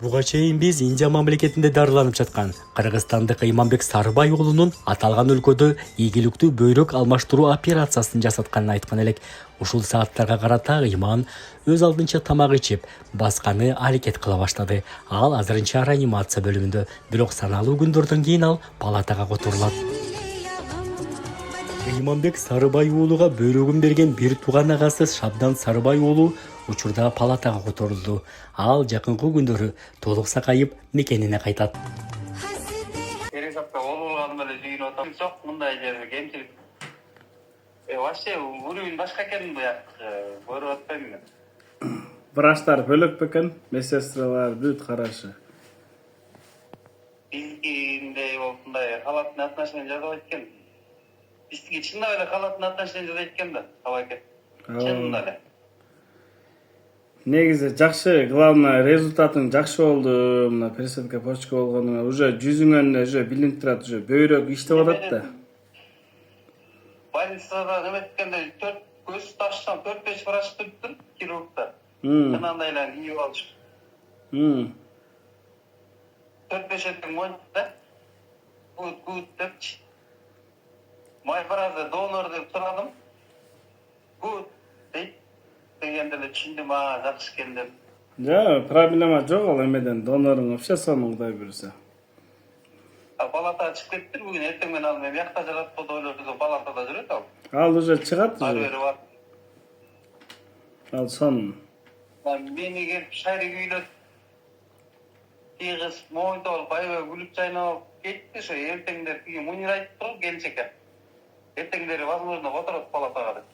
Буга чейин биз Индия мамлекетинде дарыланып жаткан кыргызстандык Иманбек Сарыбай уулунун аталган өлкөдө ийгиликтүү бөйрөк алмаштыруу операциясын жасатканын айткан элек. Ушул сааттарга карата Иман өз алдынча тамак ичип, басканы аракет кыла баштады. Ал азырынча реанимация бөлүмүндө, бирок саналуу күндөрдөн кийин ал палатага которулат. Иманбек Сарыбай уулуга бөйрөгүн берген бир тууган агасы Шабдан Сарыбай уулу учурда палатага которулду. Ал жакынкы күндөрү толук сакайып мекенине кайтат. Пересадка болбогону эле жыйынып атам. Жок, мындай жерде кемчилик. Вообще уровень башка экен буяк. Көрүп атпайм мен. Врачтар бөлөк бекен, медсестралар бүт карашы. Бизгинде мындай халаттын отношениен жазабайт экен. Бизге чындап эле халаттын отношениен жазайт экен да, абайке. Чындап эле. Негизи жакшы, главное результатың жакшы болду. Мына пересадка почка болгону уже жүзүңөн уже билинип турат, уже бөйрөк иштеп атат да. Больницада неметкенде 4 көз таштан 4-5 врач туруптур, хирургдар. Мынандайлар кийип алыш. 4-5 этең монда. Good депчи. Май браза донор деп сурадым. Good дейт. Дегенде эле түшүндүм, жакшы экен деп. Жа, проблема жок ал эмеден, доноруң вообще сонун Кудай буйруса. Палатага чыгып кеттир бүгүн, эртең менен ал мен бияқта жатат болуп ойлойбуз, палатада жүрөт ал. Ал уже чыгат Ары уже. бери бар. Ал сонун. Мени келип шайрек үйлөт. Кыйгыз моюнтуп алып, аябай күлүп жайнап кетти. Ошо эртеңдер кийин Мунир айтып турду, келчекке. Эртеңдери возможно которот палатага деп.